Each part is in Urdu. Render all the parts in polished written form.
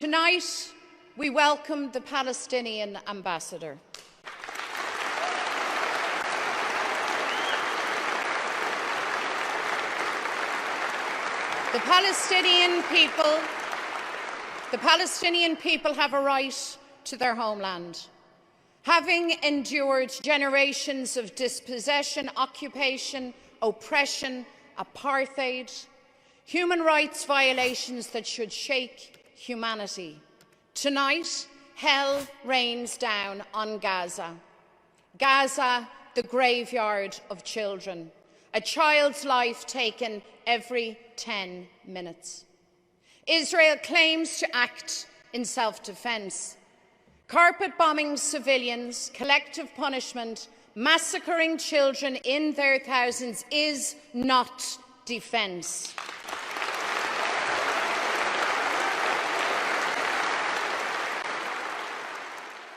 Tonight we welcomed the Palestinian ambassador. The Palestinian people have a right to their homeland. Having endured generations of dispossession, occupation, oppression, apartheid, human rights violations that should shake humanity, tonight hell rains down on Gaza. Gaza, the graveyard of children. A child's life taken every 10 minutes. Israel claims to act in self-defense. Carpet bombing civilians, collective punishment, massacring children in their thousands is not defense.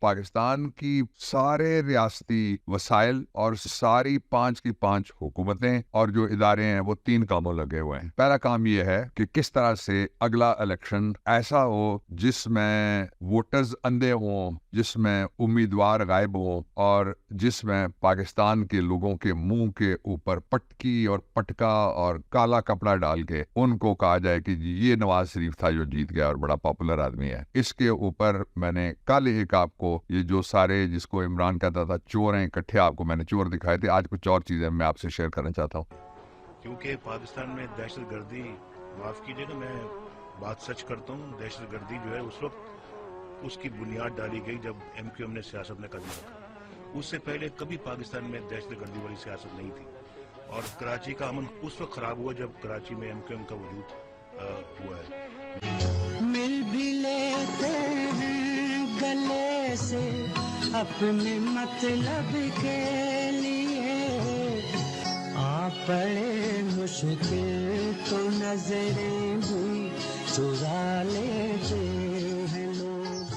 Pakistan کی سارے ریاستی وسائل اور ساری 5 کی 5 حکومتیں اور جو ادارے ہیں وہ 3 کاموں لگے ہوئے ہیں. پہلا کام یہ ہے کہ کس طرح سے اگلا الیکشن ایسا ہو جس میں ووٹرز اندھے ہوں, جس میں امیدوار غائب ہوں, اور جس میں پاکستان کے لوگوں کے منہ کے اوپر پٹکی اور پٹکا اور کالا کپڑا ڈال کے ان کو کہا جائے کہ جی یہ نواز شریف تھا جو جیت گیا اور بڑا پاپولر آدمی ہے. اس کے اوپر میں نے کل ایک آپ کو یہ جو سارے جس کو عمران کہتا تھا چور ہیں اکٹھے, آپ کو میں نے چور دکھائے تھے. آج کچھ اور چیزیں میں آپ سے شیئر کرنا چاہتا ہوں. کیونکہ پاکستان میں دہشت گردی, معاف کیجیے گا میں بات سچ کرتا ہوں, دہشت گردی جو ہے اس وقت اس کی بنیاد ڈالی گئی جب ایم کیو ایم نے سیاست میں قدم رکھا. اس سے پہلے کبھی پاکستان میں دہشت گردی والی سیاست نہیں تھی. اور کراچی کا امن اس وقت خراب ہوا جب کراچی میں ایم کیو ایم کا وجود ہوا ہے. مل بھی لیتے ہیں گلے سے اپنے مطلب کے لیے, آ پڑے مشکل تو نظریں بھی چرا لیتے ہیں لوگ.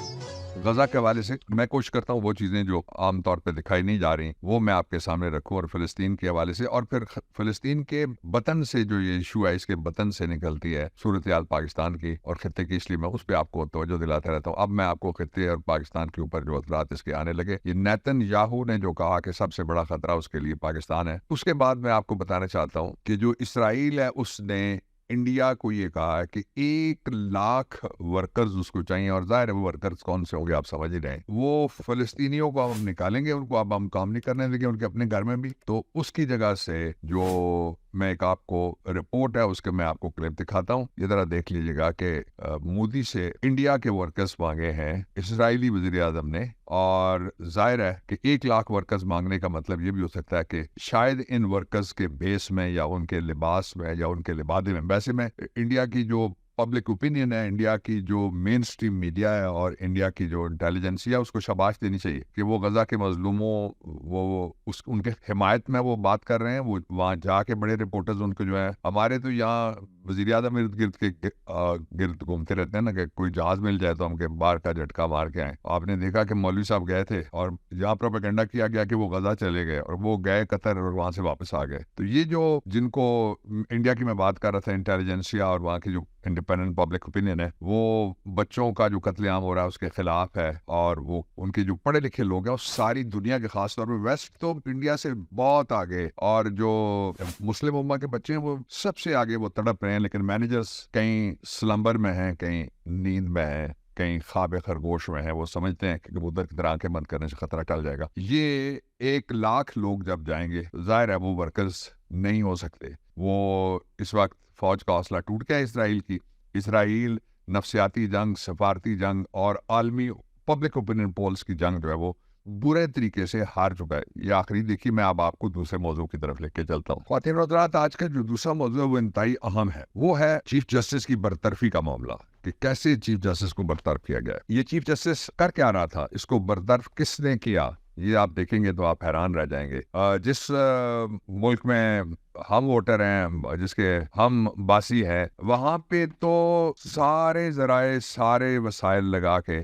غزہ کے حوالے سے میں کوشش کرتا ہوں وہ چیزیں جو عام طور پہ دکھائی نہیں جا رہی وہ میں آپ کے سامنے رکھوں, اور فلسطین کے حوالے سے, اور پھر فلسطین کے بطن سے جو یہ ایشو ہے اس کے بطن سے نکلتی ہے صورتحال پاکستان کی اور خطے کی, اس لیے میں اس پہ آپ کو توجہ دلاتا رہتا ہوں. اب میں آپ کو خطے اور پاکستان کے اوپر جو اثرات اس کے آنے لگے, یہ نیتن یاہو نے جو کہا کہ سب سے بڑا خطرہ اس کے لیے پاکستان ہے, اس کے بعد میں آپ کو بتانا چاہتا ہوں کہ جو اسرائیل ہے اس نے انڈیا کو یہ کہا ہے کہ 1,00,000 ورکرز اس کو چاہیے, اور ظاہر ہے وہ ورکرز کون سے ہوں گے آپ سمجھ ہی رہے ہیں. وہ فلسطینیوں کو ہم نکالیں گے, ان کو اب ہم کام نہیں کرنے دیں گے ان کے اپنے گھر میں بھی. تو اس کی جگہ سے جو میں ایک آپ کو رپورٹ ہے اس کے میں آپ کو کلپ دکھاتا ہوں, یہ ذرا دیکھ لیجیے گا کہ مودی سے انڈیا کے ورکرز مانگے ہیں اسرائیلی وزیر اعظم نے, اور ظاہر ہے کہ 1,00,000 ورکرز مانگنے کا مطلب یہ بھی ہو سکتا ہے کہ شاید ان ورکرز کے بیس میں یا ان کے لباس میں یا ان کے لبادے میں, ویسے میں انڈیا کی جو پبلک اوپینین ہے, انڈیا کی جو مین سٹریم میڈیا ہے اور انڈیا کی جو انٹیلیجنسی ہے اس کو شاباش دینی چاہیے کہ وہ غزہ کے مظلوموں ان کے حمایت میں وہ بات کر رہے ہیں. وہ وہاں جا کے بڑے رپورٹرز ان کو جو ہے, ہمارے تو یہاں وزیر اعظم ارد گرد کے گرد گھومتے رہتے ہیں نا کہ کوئی جہاز مل جائے تو ہم کے باہر کا جھٹکا مار کے آئیں. آپ نے دیکھا کہ مولوی صاحب گئے تھے اور جہاں پروپیگنڈا کیا گیا کہ وہ غزہ چلے گئے اور وہ گئے قطر اور وہاں سے واپس آ گئے. تو یہ جو جن کو انڈیا کی میں بات کر رہا تھا انٹیلیجنسیا اور وہاں کی جو انڈیپینڈنٹ پبلک اوپینین ہے, وہ بچوں کا جو قتل عام ہو رہا ہے اس کے خلاف ہے, اور وہ ان کے جو پڑھے لکھے لوگ ہیں اور ساری دنیا کے, خاص طور پہ ویسٹ تو انڈیا سے بہت آگے, اور جو مسلم امہ کے بچے ہیں وہ سب سے آگے وہ تڑپ رہے ہیں. لیکن مینیجرز کہیں سلمبر میں ہیں, کہیں نیند میں ہیں, کہیں خواب خرگوش میں ہیں. وہ سمجھتے ہیں کہ کبوتر کی طرح آنکھیں بند کرنے سے خطرہ ٹل جائے گا. یہ 1,00,000 لوگ جب جائیں گے, ظاہر ہے وہ ورکرز نہیں ہو سکتے. وہ اس وقت فوج کا حوصلہ ٹوٹ گیا اسرائیل کی. اسرائیل نفسیاتی جنگ, سفارتی جنگ اور عالمی پبلک اوپینین پولز کی جنگ جو ہے وہ برے طریقے سے ہار چکا ہے. یہ آخری دیکھیے, میں اب آپ کو دوسرے موضوع کی طرف لے کے چلتا ہوں. خواتین و حضرات, آج کا جو دوسرا موضوع ہے وہ انتہائی اہم ہے. وہ ہے چیف جسٹس کی برطرفی کا معاملہ, کہ کیسے چیف جسٹس کو برطرف کیا گیا. یہ چیف جسٹس کر کیا رہا تھا, اس کو برطرف کس نے کیا, یہ آپ دیکھیں گے تو آپ حیران رہ جائیں گے. جس ملک میں ہم ووٹر ہیں, جس کے ہم باسی ہیں, وہاں پہ تو سارے ذرائع سارے وسائل لگا کے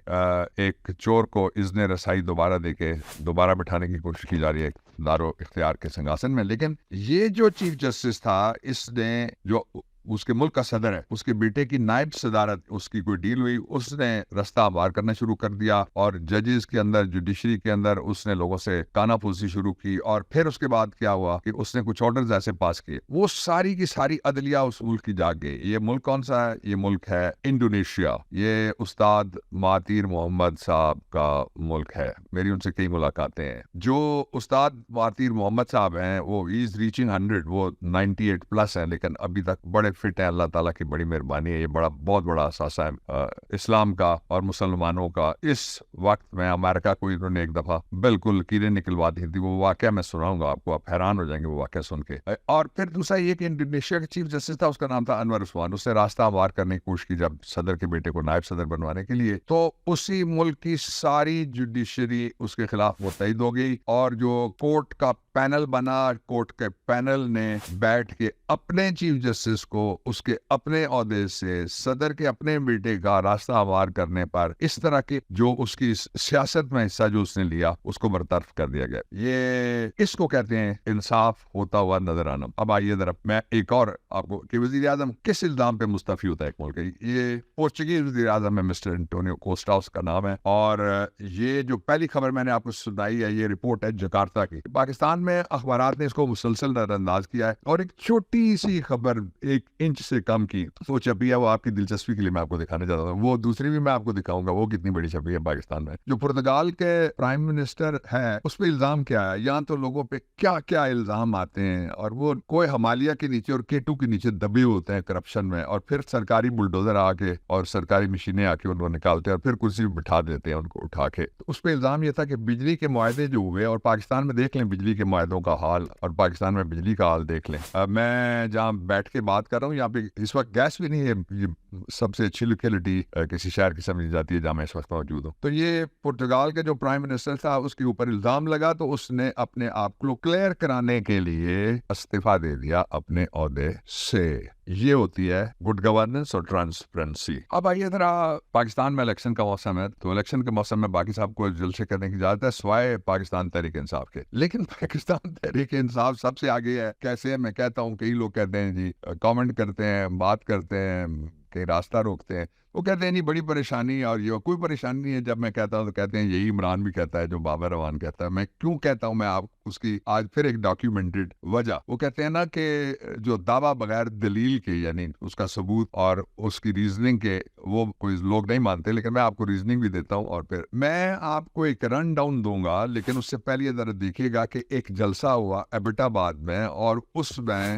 ایک چور کو اذن رسائی دوبارہ دے کے دوبارہ بٹھانے کی کوشش کی جا رہی ہے دار و اختیار کے سنگاسن میں. لیکن یہ جو چیف جسٹس تھا, اس نے جو اس کے ملک کا صدر ہے, اس کے بیٹے کی نائب صدارت اس کی کوئی ڈیل ہوئی, اس نے رستہ ہموار کرنا شروع کر دیا, اور ججز کے اندر, جوڈیشری کے اندر اس نے لوگوں سے کانا پھوسی شروع کی. اور پھر اس کے بعد کیا ہوا کہ اس نے کچھ آرڈرز ایسے پاس کیے, وہ ساری کی ساری عدلیہ اس ملک کی جاگ گئی. یہ ملک کون سا ہے؟ یہ ملک ہے انڈونیشیا. یہ استاد مہاتیر محمد صاحب کا ملک ہے. میری ان سے کئی ملاقاتیں ہیں. جو استاد مہاتیر محمد صاحب ہیں وہ از ریچنگ 100, وہ 98+ ہیں, لیکن ابھی تک بڑے فٹ ہے. اللہ تعالیٰ کی بڑی مہربانی ہے. یہ بہت بڑا اثاثہ ہے اسلام کا اور مسلمانوں کا. اس وقت میں امریکہ کو انہوں نے ایک دفعہ بالکل کیڑے نکلوا دی تھی. وہ واقعہ میں سناؤں گا آپ کو, آپ حیران ہو جائیں گے وہ واقعہ سن کے. اور پھر دوسرا یہ کہ انڈونیشیا کا چیف جسٹس تھا, اس کا نام تھا انور عثمان. اس نے راستہ ہموار کرنے کی کوشش کی جب صدر کے بیٹے کو نائب صدر بنوانے کے لیے, تو اسی ملک کی ساری جوڈیشری اس کے خلاف متحد ہو گئی, اور جو کورٹ کا پینل بنا, کورٹ کے پینل نے بیٹھ کے اپنے چیف جسٹس کو اس کے اپنے عہدے سے صدر کے اپنے بیٹے کا راستہ ہموار کرنے پر اس طرح کی جو اس کی سیاست میں حصہ جو اس نے لیا اس کو برطرف کر دیا گیا. یہ اس کو کہتے ہیں انصاف ہوتا ہوا نظر آنا. اب آئیے ذرا میں ایک اور آپ کو کہ وزیر اعظم کس الزام پہ مستعفی ہوتا ہے ایک ملک. یہ پورچگیز وزیر اعظم ہے, مسٹر انٹونیو کوسٹا اس کا نام ہے, اور یہ جو پہلی خبر میں نے آپ کو سنائی ہے یہ رپورٹ ہے جکارتا کی. پاکستان میں اخبارات نے اس کو مسلسل نظر انداز کیا ہے, اور ایک چھوٹی سی خبر 1 انچ سے کم کی وہ چھپی ہے, وہ آپ کی دلچسپی کے لیے میں آپ کو دکھانے چاہتا ہوں. وہ دوسری بھی میں آپ کو دکھاؤں گا وہ کتنی بڑی چھپی ہے پاکستان میں. جو پرتگال کے پرائم منسٹر ہے اس پہ الزام کیا ہے, یہاں تو لوگوں پہ کیا کیا الزام آتے ہیں, اور وہ کوئی ہمالیہ کے نیچے اور K2 کے نیچے دبے ہوتے ہیں کرپشن میں, اور پھر سرکاری بلڈوزر آ کے اور سرکاری مشینیں آ کے ان کو نکالتے ہیں اور پھر کرسی پہ بٹھا دیتے ہیں ان کو اٹھا کے. تو اس پہ الزام یہ تھا کہ بجلی کے معاہدے جو ہوئے, اور پاکستان میں دیکھ لیں بجلی کے معاہدوں کا حال اور پاکستان میں بجلی کا حال دیکھ لیں. میں جہاں بیٹھ کے بات کر رہا ہوں یہاں پہ اس وقت گیس بھی نہیں ہے, یہ سب سے اچھی لوکیلٹی کسی شہر کی سمجھی جاتی ہے جہاں میں اس وقت موجود ہوں. تو یہ پرتگال کے جو پرائم منسٹر تھا اس کے اوپر الزام لگا, تو اس نے اپنے آپ کو کلیئر کرانے کے لیے استعفیٰ دے دیا اپنے عہدے سے. یہ ہوتی ہے گڈ گورننس اور ٹرانسپیرنسی. اب آئیے ذرا پاکستان میں الیکشن کا موسم ہے, تو الیکشن کے موسم میں باقی صاحب کو جلسے کرنے کی اجازت ہے سوائے پاکستان تحریک انصاف کے. لیکن پاکستان تحریک انصاف سب سے آگے ہے. کیسے ہے میں کہتا ہوں, کئی لوگ کہتے ہیں جی کامنٹ کرتے ہیں, بات کرتے ہیں, کہ راستہ روکتے ہیں, وہ کہتے ہیں نہیں بڑی پریشانی, اور یہ کوئی پریشانی نہیں ہے. جب میں کہتا ہوں تو کہتے ہیں یہی عمران بھی کہتا ہے جو بابر روان کہتا ہے. میں کیوں کہتا ہوں, میں آپ اس کی آج پھر ایک ڈاکیومنٹڈ وجہ. وہ کہتے ہیں نا کہ جو دعویٰ بغیر دلیل کے, یعنی اس کا ثبوت اور اس کی ریزننگ کے, وہ کوئی لوگ نہیں مانتے, لیکن میں آپ کو ریزننگ بھی دیتا ہوں, اور پھر میں آپ کو ایک رن ڈاؤن دوں گا. لیکن اس سے پہلے ذرا دیکھیے گا کہ ایک جلسہ ہوا ایبٹ آباد میں, اور اس میں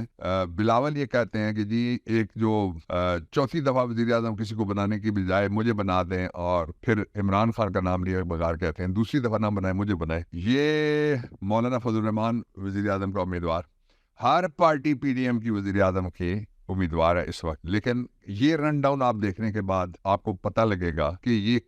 بلاول یہ کہتے ہیں کہ جی ایک جو چوتھی دفعہ وزیر اعظم کسی کو بنانے کی بجائے مجھے بنا دیں, اور پھر عمران خان کا نام لیا بغیر کہتے ہیں دوسری دفعہ نام بنائے مجھے بنائے. یہ مولانا فضل الرحمان وزیر اعظم کا امیدوار, ہر پارٹی PDM کی وزیر اعظم کی امیدوار ہے اس وقت. لیکن یہ رن ڈاؤن آپ دیکھنے کے بعد آپ کو پتہ لگے گا کہ یہ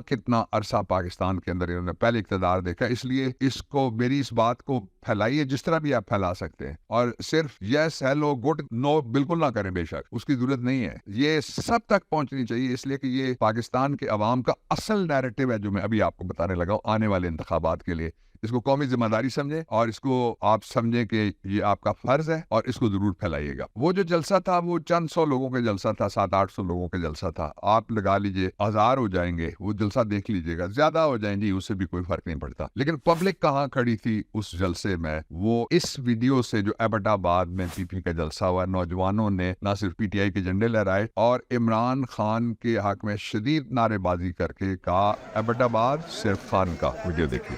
کتنا عرصہ پاکستان کے اندر انہوں نے پہلے اقتدار دیکھا. اس لیے اس کو, میری اس بات کو پھیلائیے جس طرح بھی آپ پھیلا سکتے ہیں, اور صرف یس ہیلو گڈ نو بالکل نہ کریں, بے شک اس کی ضرورت نہیں ہے. یہ سب تک پہنچنی چاہیے, اس لیے کہ یہ پاکستان کے عوام کا اصل نیریٹو ہے جو میں ابھی آپ کو بتانے لگا ہوں آنے والے انتخابات کے لیے. اس کو قومی ذمہ داری سمجھیں, اور اس کو آپ سمجھیں کہ یہ آپ کا فرض ہے, اور اس کو ضرور پھیلائیے گا. وہ جو جلسہ تھا وہ چند سو لوگوں کا جلسہ تھا, 700-800 لوگوں کا جلسہ تھا. آپ لگا لیجئے 1000 ہو جائیں گے, وہ جلسہ دیکھ لیجئے گا. زیادہ ہو جائیں جی اس سے بھی کوئی فرق نہیں پڑتا. لیکن پبلک کہاں کھڑی تھی اس جلسے میں, وہ اس ویڈیو سے جو ایبٹ آباد میں PP کا جلسہ ہوا, نوجوانوں نے نہ صرف PTI کے جھنڈے لہرائے اور عمران خان کے حق میں شدید نعرے بازی کر کے کہا ایبٹ آباد صرف خان کا. ویڈیو دیکھیے.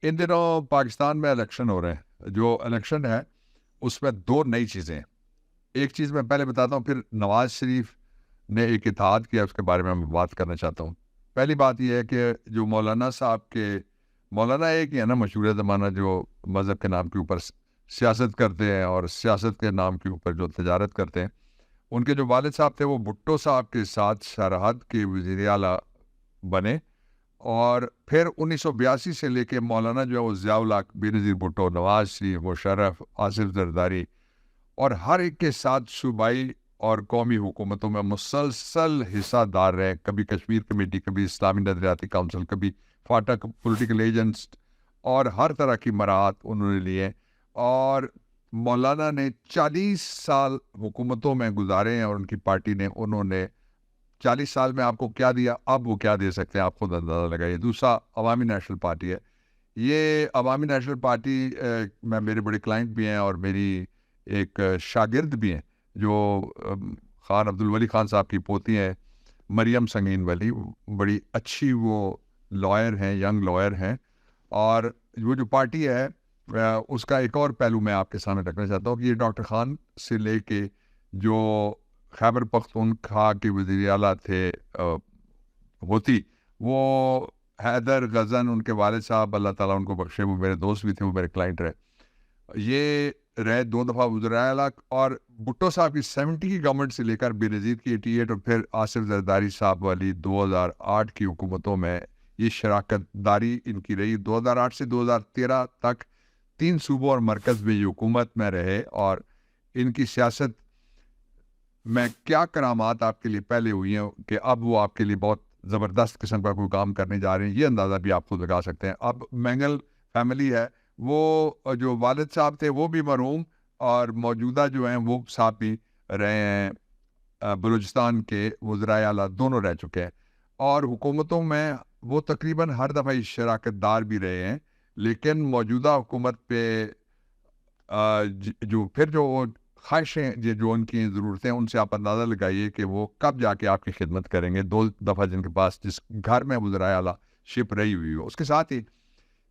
ان دنوں پاکستان میں الیکشن ہو رہے ہیں. جو الیکشن ہے اس میں 2 نئی چیزیں ہیں. ایک چیز میں پہلے بتاتا ہوں, پھر نواز شریف نے ایک اتحاد کیا اس کے بارے میں بات کرنا چاہتا ہوں. پہلی بات یہ ہے کہ جو مولانا صاحب کے, مولانا ایک ہی ہے نا مشہور زمانہ جو مذہب کے نام کے اوپر سیاست کرتے ہیں اور سیاست کے نام کے اوپر جو تجارت کرتے ہیں. ان کے جو والد صاحب تھے وہ بھٹو صاحب کے ساتھ سرحد کے وزیر اعلیٰ بنے, اور پھر 1982 سے لے کے مولانا جو ہے وہ ضیاء الحق, بینظیر بھٹو, نواز شریف, مشرف, آصف زرداری, اور ہر ایک کے ساتھ صوبائی اور قومی حکومتوں میں مسلسل حصہ دار رہے. کبھی کشمیر کمیٹی, کبھی اسلامی نظریاتی کونسل, کبھی فاٹا پولیٹیکل ایجنٹس, اور ہر طرح کی مراعات انہوں نے لیے. اور مولانا نے 40 سال حکومتوں میں گزارے ہیں اور ان کی پارٹی نے, انہوں نے 40 سال میں آپ کو کیا دیا, اب وہ کیا دے سکتے ہیں آپ خود اندازہ لگائیے. دوسرا عوامی نیشنل پارٹی ہے. یہ عوامی نیشنل پارٹی میں میرے بڑے کلائنٹ بھی ہیں اور میری ایک شاگرد بھی ہیں جو خان عبدالولی خان صاحب کی پوتی ہیں مریم سنگین ولی, بڑی اچھی وہ لائر ہیں, ینگ لائر ہیں. اور وہ جو پارٹی ہے اس کا ایک اور پہلو میں آپ کے سامنے رکھنا چاہتا ہوں کہ یہ ڈاکٹر خان سے لے کے جو خیبر پختونخوا کے وزیر اعلیٰ تھے ہوتی, وہ حیدر غزن ان کے والد صاحب, اللہ تعالیٰ ان کو بخشے, وہ میرے دوست بھی تھے, وہ میرے کلائنٹ رہے. یہ رہے 2 دفعہ وزیر اعلیٰ. اور بھٹو صاحب کی 70 کی گورنمنٹ سے لے کر بے نظیر کی 88 اور پھر آصف زرداری صاحب والی 2008 کی حکومتوں میں یہ شراکت داری ان کی رہی. 2008 سے 2013 تک 3 صوبوں اور مرکز میں یہ حکومت میں رہے. اور ان کی سیاست میں کیا کرامات آپ کے لیے پہلے ہوئی ہیں کہ اب وہ آپ کے لیے بہت زبردست قسم کا کوئی کام کرنے جا رہے ہیں, یہ اندازہ بھی آپ خود لگا سکتے ہیں. اب مینگل فیملی ہے, وہ جو والد صاحب تھے وہ بھی مرحوم, اور موجودہ جو ہیں وہ صاحب بھی رہے ہیں, بلوچستان کے وزرائے اعلیٰ دونوں رہ چکے ہیں. اور حکومتوں میں وہ تقریباً ہر دفعہ شراکت دار بھی رہے ہیں. لیکن موجودہ حکومت پہ جو پھر جو خواہشیں جو ان کی ضرورتیں, ان سے آپ اندازہ لگائیے کہ وہ کب جا کے آپ کی خدمت کریں گے. 2 دفعہ جن کے پاس جس گھر میں وزرائے اعلیٰ شپ رہی ہوئی ہو. اس کے ساتھ ہی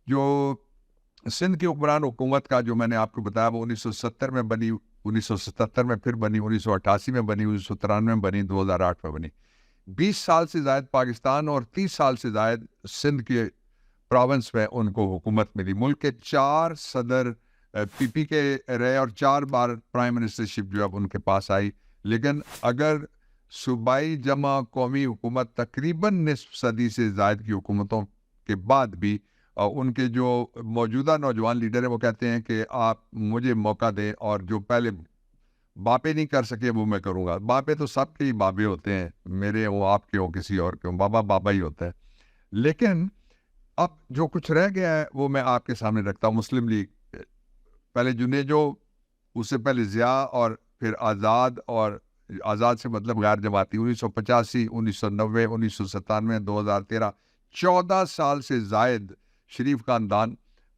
جو سندھ کی حکمران حکومت کا جو میں نے آپ کو بتایا وہ 1970 میں بنی, 1977 میں پھر بنی, 1988 میں بنی, 1993 میں بنی, 2008 میں بنی. 20 سال سے زائد پاکستان اور 30 سال سے زائد سندھ کے پروونس میں ان کو حکومت ملی. ملک کے 4 صدر پی پی کے رہے اور 4 بار پرائم منسٹرشپ جو اب ان کے پاس آئی. لیکن اگر صوبائی جمع قومی حکومت تقریباً نصف صدی سے زائد کی حکومتوں کے بعد بھی ان کے جو موجودہ نوجوان لیڈر ہیں وہ کہتے ہیں کہ آپ مجھے موقع دیں اور جو پہلے باپے نہیں کر سکے وہ میں کروں گا. باپے تو سب کے ہی بابے ہوتے ہیں, میرے ہوں, آپ کے ہوں, کسی اور کے ہوں, بابا بابا ہی ہوتا ہے. لیکن اب جو کچھ رہ گیا ہے وہ میں آپ کے سامنے رکھتا ہوں. مسلم لیگ پہلے جو اس سے پہلے ضیاء اور پھر آزاد, اور آزاد سے مطلب غیر جماعتی, 1985, 1990, 1997, 2013, 14 سال سے زائد شریف خاندان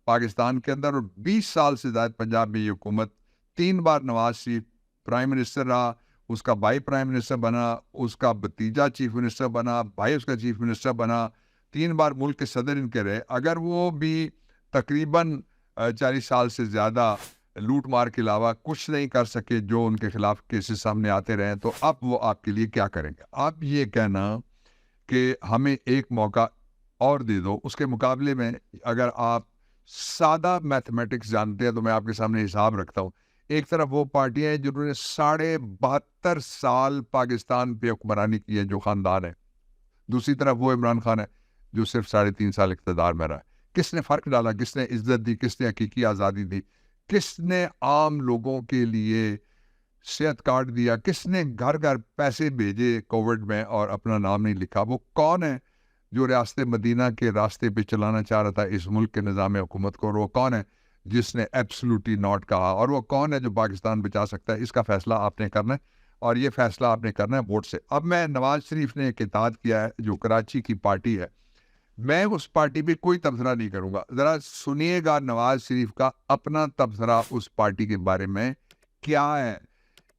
پاکستان کے اندر, اور 20 سال سے زائد پنجاب میں یہ حکومت. 3 بار نواز شریف پرائم منسٹر رہا, اس کا بھائی پرائم منسٹر بنا, اس کا بھتیجا چیف منسٹر بنا, بھائی اس کا چیف منسٹر بنا, 3 بار ملک کے صدر ان کے رہے. اگر وہ بھی تقریباً 40 سال سے زیادہ لوٹ مار کے علاوہ کچھ نہیں کر سکے جو ان کے خلاف کیسز سامنے آتے رہے, تو اب وہ آپ کے لیے کیا کریں گے؟ آپ یہ کہنا کہ ہمیں ایک موقع اور دے دو, اس کے مقابلے میں اگر آپ سادہ میتھمیٹکس جانتے ہیں تو میں آپ کے سامنے حساب رکھتا ہوں. ایک طرف وہ پارٹیاں ہیں جنہوں نے 72.5 سال پاکستان پہ حکمرانی کی ہے, جو خاندان ہے. دوسری طرف وہ عمران خان ہے جو صرف 3.5 سال اقتدار میں رہا ہے. کس نے فرق ڈالا, کس نے عزت دی, کس نے حقیقی آزادی دی, کس نے عام لوگوں کے لیے صحت کارڈ دیا, کس نے گھر گھر پیسے بھیجے کووڈ میں اور اپنا نام نہیں لکھا؟ وہ کون ہے جو ریاست مدینہ کے راستے پہ چلانا چاہ رہا تھا اس ملک کے نظام حکومت کو؟ اور وہ کون ہے جس نے ایبسلوٹلی ناٹ کہا؟ اور وہ کون ہے جو پاکستان بچا سکتا ہے؟ اس کا فیصلہ آپ نے کرنا ہے, اور یہ فیصلہ آپ نے کرنا ہے ووٹ سے. اب میں نواز شریف نے ایک اتحاد کیا ہے جو کراچی کی پارٹی ہے, میں اس پارٹی پہ کوئی تبصرہ نہیں کروں گا. ذرا سنیے گا نواز شریف کا اپنا تبصرہ اس پارٹی کے بارے میں کیا ہے.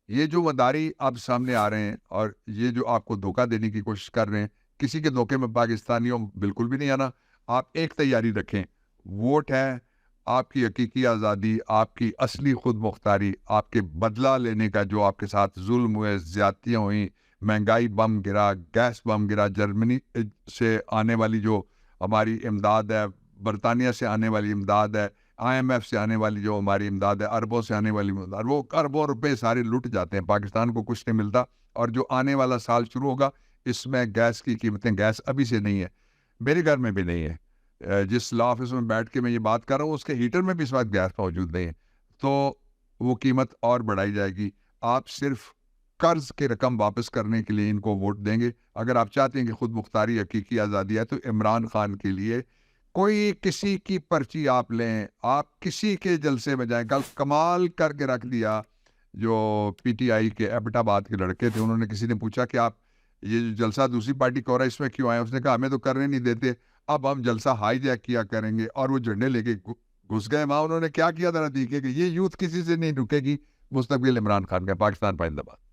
یہ جو مداری اب سامنے آ رہے ہیں اور یہ جو آپ کو دھوکہ دینے کی کوشش کر رہے ہیں, کسی کے دھوکے میں پاکستانیوں بالکل بھی نہیں آنا. آپ ایک تیاری رکھیں, ووٹ ہے, آپ کی حقیقی آزادی, آپ کی اصلی خود مختاری, آپ کے بدلہ لینے کا جو آپ کے ساتھ ظلم ہوئے, زیادتیاں ہوئیں, مہنگائی بم گرا, گیس بم گرا, جرمنی سے آنے والی جو ہماری امداد ہے, برطانیہ سے آنے والی امداد ہے, IMF سے آنے والی جو ہماری امداد ہے, اربوں سے آنے والی امداد, وہ اربوں روپے سارے لٹ جاتے ہیں, پاکستان کو کچھ نہیں ملتا. اور جو آنے والا سال شروع ہوگا اس میں گیس کی قیمتیں, گیس ابھی سے نہیں ہے, میرے گھر میں بھی نہیں ہے, جس لا آفس میں بیٹھ کے میں یہ بات کر رہا ہوں اس کے ہیٹر میں بھی اس وقت گیس موجود نہیں ہے, تو وہ قیمت اور بڑھائی جائے گی. آپ صرف قرض کے رقم واپس کرنے کے لیے ان کو ووٹ دیں گے. اگر آپ چاہتے ہیں کہ خود مختاری حقیقی آزادی ہے تو عمران خان کے لیے کوئی کسی کی پرچی آپ لیں, آپ کسی کے جلسے میں جائیں. کل کمال کر کے رکھ دیا جو پی ٹی آئی کے ایبٹ آباد کے لڑکے تھے, انہوں نے کسی نے پوچھا کہ آپ یہ جو جلسہ دوسری پارٹی کا ہو رہا ہے اس میں کیوں آئے؟ اس نے کہا ہمیں تو کرنے نہیں دیتے, اب ہم جلسہ ہائی جیک کیا کریں گے. اور وہ جھنڈے لے کے گھس گئے وہاں. انہوں نے کیا کیا ذرا دیکھے کہ یہ یوتھ کسی سے نہیں رکے گی. مستقبل عمران خان کا. پاکستان پائندہ باد.